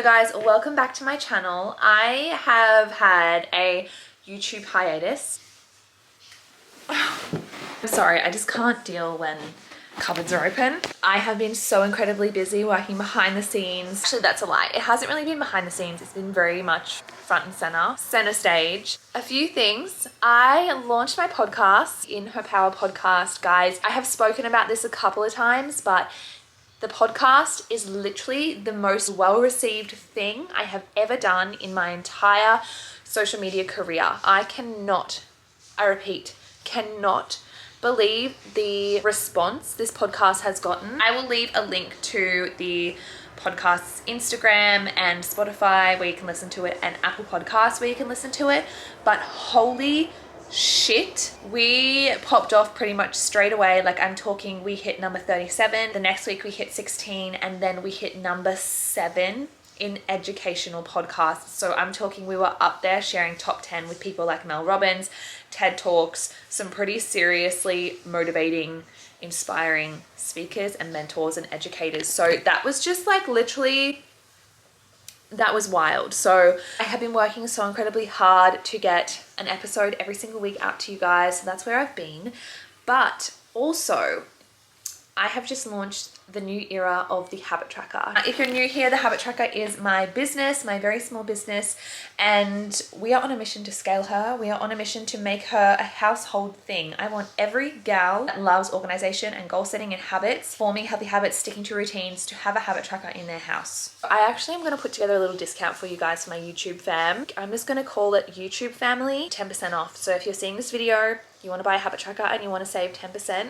So guys, welcome back to my channel. I have had a YouTube hiatus. I'm sorry, I just can't deal when cupboards are open. I have been so incredibly busy working behind the scenes. Actually, that's a lie. It hasn't really been behind the scenes. It's been very much front and center stage. A few things. I launched my podcast, In Her Power podcast. Guys, I have spoken about this a couple of times, but the podcast is literally the most well-received thing I have ever done in my entire social media career. I repeat, cannot believe the response this podcast has gotten. I will leave a link to the podcast's Instagram and Spotify where you can listen to it, and Apple Podcasts where you can listen to it. But holy shit, we popped off pretty much straight away. Like, I'm talking, we hit number 37, the next week we hit 16, and then we hit number 7 in educational podcasts. So I'm talking, we were up there sharing top 10 with people like Mel Robbins, TED Talks, some pretty seriously motivating, inspiring speakers and mentors and educators. So that was just like literally, that was wild. So I have been working so incredibly hard to get an episode every single week out to you guys. So that's where I've been. But also, I have just launched the new era of the Habit Tracker. If you're new here, the Habit Tracker is my business, my very small business, and we are on a mission to scale her. We are on a mission to make her a household thing. I want every gal that loves organization and goal setting and habits, forming healthy habits, sticking to routines, to have a Habit Tracker in their house. I actually am going to put together a little discount for you guys for my YouTube fam. I'm just going to call it YouTube Family, 10% off. So if you're seeing this video, you want to buy a Habit Tracker and you want to save 10%,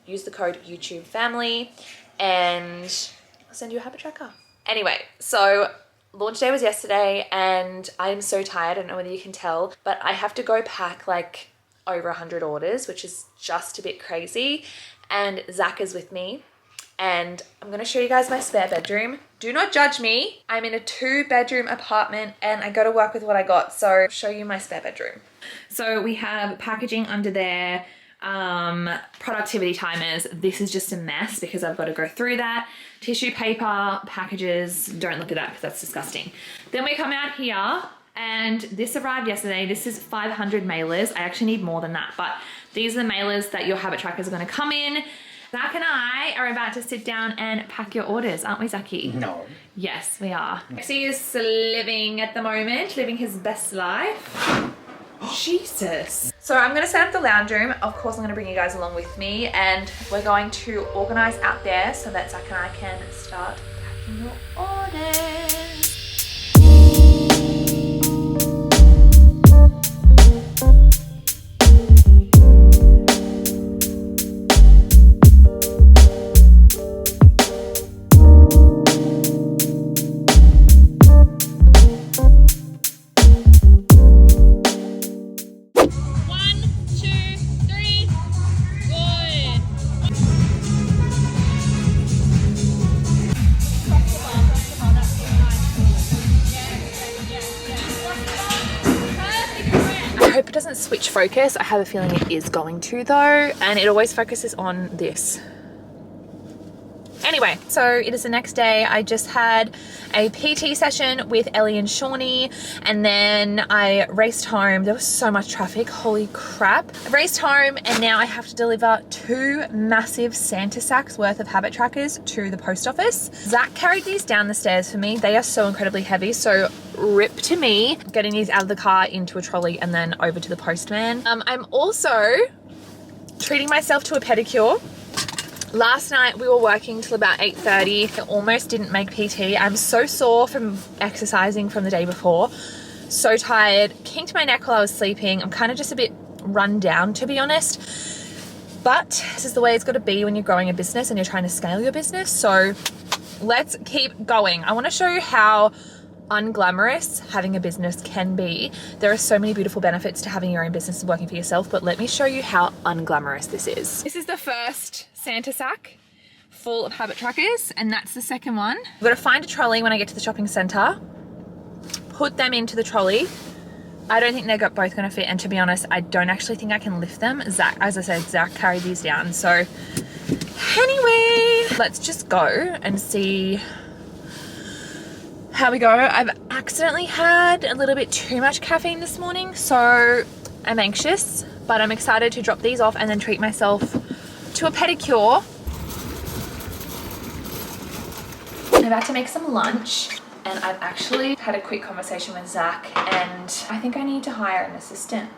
use the code YouTube Family and I'll send you a Habit Tracker. Anyway, so launch day was yesterday and I'm so tired. I don't know whether you can tell, but I have to go pack like over 100 orders, which is just a bit crazy. And Zach is with me and I'm going to show you guys my spare bedroom. Do not judge me. I'm in a 2-bedroom apartment and I got to work with what I got. So I'll show you my spare bedroom. So we have packaging under there, productivity timers. This is just a mess because I've got to go through that. Tissue paper, packages, don't look at that because that's disgusting. Then we come out here and this arrived yesterday. This is 500 mailers. I actually need more than that, but these are the mailers that your Habit Trackers are going to come in. Zach and I are about to sit down and pack your orders, aren't we, Zachy? No. Yes, we are. He is living at the moment, living his best life. Jesus. So I'm going to set up the lounge room. Of course, I'm going to bring you guys along with me and we're going to organize out there so that Zach and I can start packing your orders. I hope it doesn't switch focus. I have a feeling it is going to though, and it always focuses on this. Anyway, so it is the next day. I just had a PT session with Ellie and Shawnee, and then I raced home. There was so much traffic, holy crap. I raced home and now I have to deliver 2 massive Santa sacks worth of Habit Trackers to the post office. Zach carried these down the stairs for me. They are so incredibly heavy, so rip to me getting these out of the car into a trolley and then over to the postman. I'm also treating myself to a pedicure. Last night we were working till about 8:30. I almost didn't make PT. I'm so sore from exercising from the day before. So tired. Kinked my neck while I was sleeping. I'm kind of just a bit run down, to be honest. But this is the way it's got to be when you're growing a business and you're trying to scale your business. So let's keep going. I want to show you how unglamorous having a business can be. There are so many beautiful benefits to having your own business and working for yourself, but let me show you how unglamorous this is. This is the first Santa sack full of Habit Trackers, and that's the second one. I've got to find a trolley when I get to the shopping centre, put them into the trolley. I don't think they're both going to fit, and to be honest, I don't actually think I can lift them. Zach, as I said, Zach carried these down. So anyway, let's just go and see How we go. I've accidentally had a little bit too much caffeine this morning, so I'm anxious, but I'm excited to drop these off and then treat myself to a pedicure. I'm about to make some lunch, and I've actually had a quick conversation with Zach, and I think I need to hire an assistant.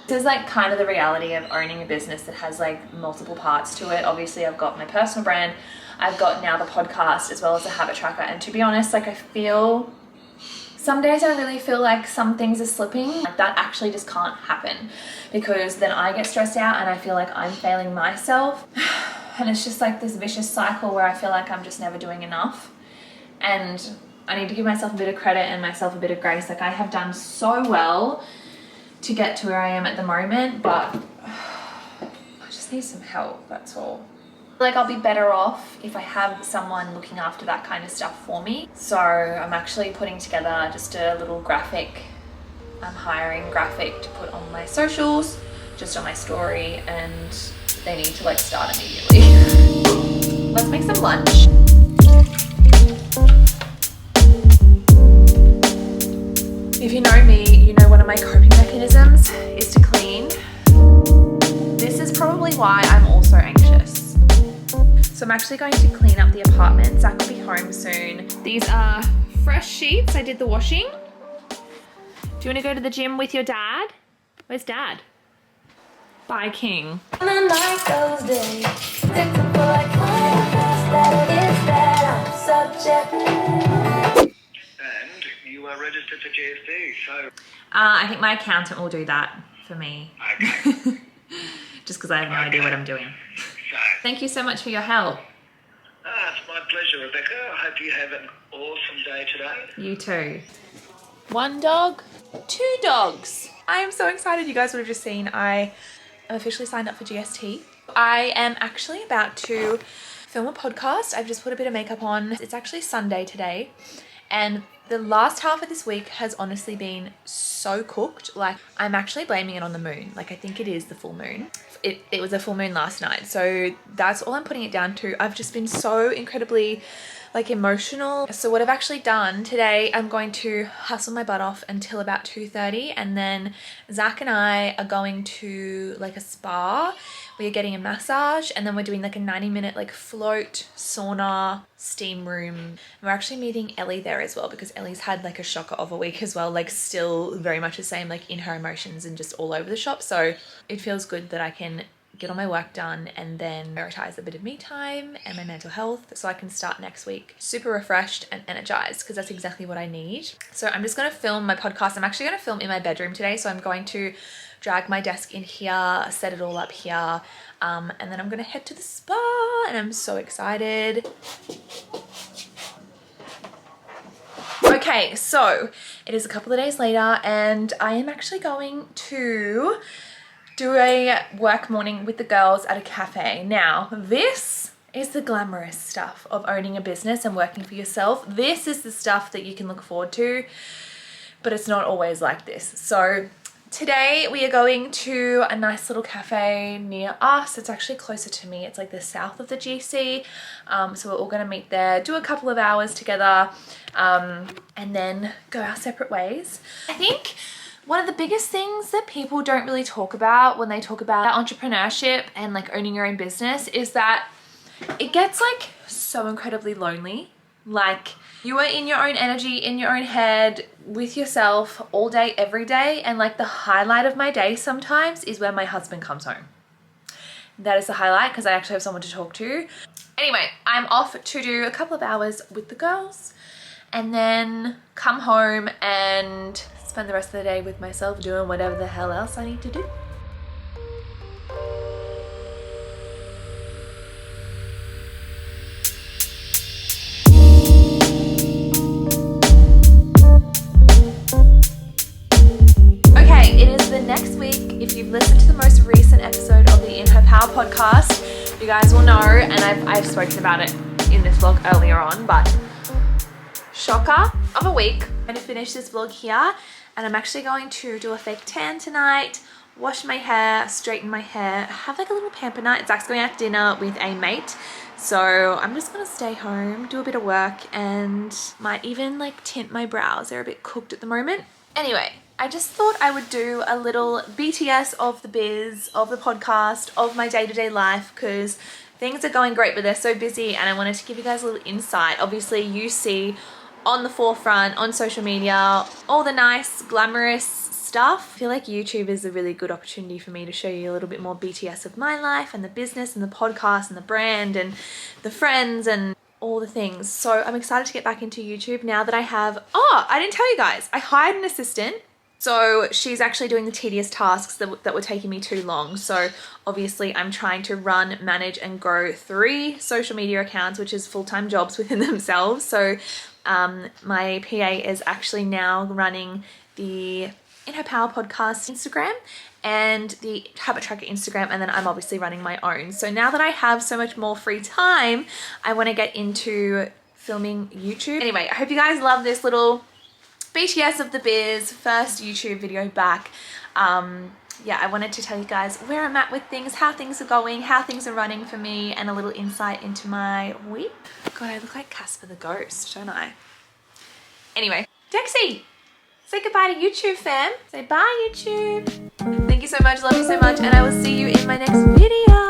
This is like kind of the reality of owning a business that has like multiple parts to it. Obviously I've got my personal brand, I've got now the podcast as well as the habit tracker, and to be honest, like I feel some days I really feel like some things are slipping. Like that actually just can't happen, because then I get stressed out and I feel like I'm failing myself. And it's just like this vicious cycle where I feel like I'm just never doing enough. And I need to give myself a bit of credit and myself a bit of grace. Like I have done so well to get to where I am at the moment, but I just need some help, that's all. Like I'll be better off if I have someone looking after that kind of stuff for me. So I'm actually putting together just a little graphic. I'm hiring graphic to put on my socials, just on my story, and they need to like start immediately. Let's make some lunch. If you know me, you know one of my coping mechanisms is to clean. This is probably why I'm also anxious. So I'm actually going to clean up the apartment. Zach will be home soon. These are fresh sheets. I did the washing. Do you want to go to the gym with your dad? Where's Dad? Bye, King. And I like those days. You are registered for GST, so... I think my accountant will do that for me. Okay. Just because I have no idea what I'm doing. So, Thank you so much for your help. it's my pleasure, Rebecca. I hope you have an awesome day today. You too. One dog, two dogs. I am so excited. You guys would have just seen I am officially signed up for GST. I am actually about to film a podcast. I've just put a bit of makeup on. It's actually Sunday today, and the last half of this week has honestly been so cooked. Like I'm actually blaming it on the moon. Like I think it is the full moon. It was a full moon last night, so that's all I'm putting it down to. I've just been so incredibly like emotional. So what I've actually done today, I'm going to hustle my butt off until about 2:30, and then Zach and I are going to like a spa. We are getting a massage, and then we're doing like a 90-minute like float, sauna, steam room. And we're actually meeting Ellie there as well, because Ellie's had like a shocker of a week as well, like still very much the same, like in her emotions and just all over the shop. So it feels good that I can get all my work done and then prioritize a bit of me time and my mental health, so I can start next week super refreshed and energized, because that's exactly what I need. So I'm just going to film my podcast. I'm actually going to film in my bedroom today, so I'm going to drag my desk in here, set it all up here, and then I'm going to head to the spa, and I'm so excited. Okay, so it is a couple of days later, and I am actually going to do a work morning with the girls at a cafe. Now, this is the glamorous stuff of owning a business and working for yourself. This is the stuff that you can look forward to, but it's not always like this. So today we are going to a nice little cafe near us. It's actually closer to me. It's like the south of the GC. So we're all going to meet there, do a couple of hours together, and then go our separate ways. I think one of the biggest things that people don't really talk about when they talk about entrepreneurship and like owning your own business is that it gets like so incredibly lonely. Like you are in your own energy, in your own head, with yourself all day, every day. And like the highlight of my day sometimes is when my husband comes home. That is the highlight, because I actually have someone to talk to. Anyway, I'm off to do a couple of hours with the girls and then come home and spend the rest of the day with myself doing whatever the hell else I need to do. Okay, it is the next week. If you've listened to the most recent episode of the In Her Power podcast, you guys will know, and I've spoken about it in this vlog earlier on, but shocker of a week. I'm going to finish this vlog here, and I'm actually going to do a fake tan tonight, wash my hair, straighten my hair, have like a little pamper night. Zach's going out to dinner with a mate, so I'm just gonna stay home, do a bit of work, and might even like tint my brows. They're a bit cooked at the moment. Anyway, I just thought I would do a little BTS of the biz, of the podcast, of my day-to-day life, because things are going great, but they're so busy, and I wanted to give you guys a little insight. Obviously, you see on the forefront, on social media, all the nice, glamorous stuff. I feel like YouTube is a really good opportunity for me to show you a little bit more BTS of my life and the business and the podcast and the brand and the friends and all the things. So I'm excited to get back into YouTube now that I have, oh, I didn't tell you guys, I hired an assistant. So she's actually doing the tedious tasks that were taking me too long. So obviously I'm trying to run, manage and grow 3 social media accounts, which is full-time jobs within themselves. So my PA is actually now running the In Her Power podcast Instagram and the Habit Tracker Instagram, and then I'm obviously running my own. So now that I have so much more free time, I want to get into filming YouTube. Anyway, I hope you guys love this little BTS of the biz, first YouTube video back. Yeah, I wanted to tell you guys where I'm at with things, how things are going, how things are running for me, and a little insight into my week. God, I look like Casper the Ghost, don't I? Anyway, Dexy, say goodbye to YouTube, fam. Say bye, YouTube. Thank you so much, love you so much, and I will see you in my next video.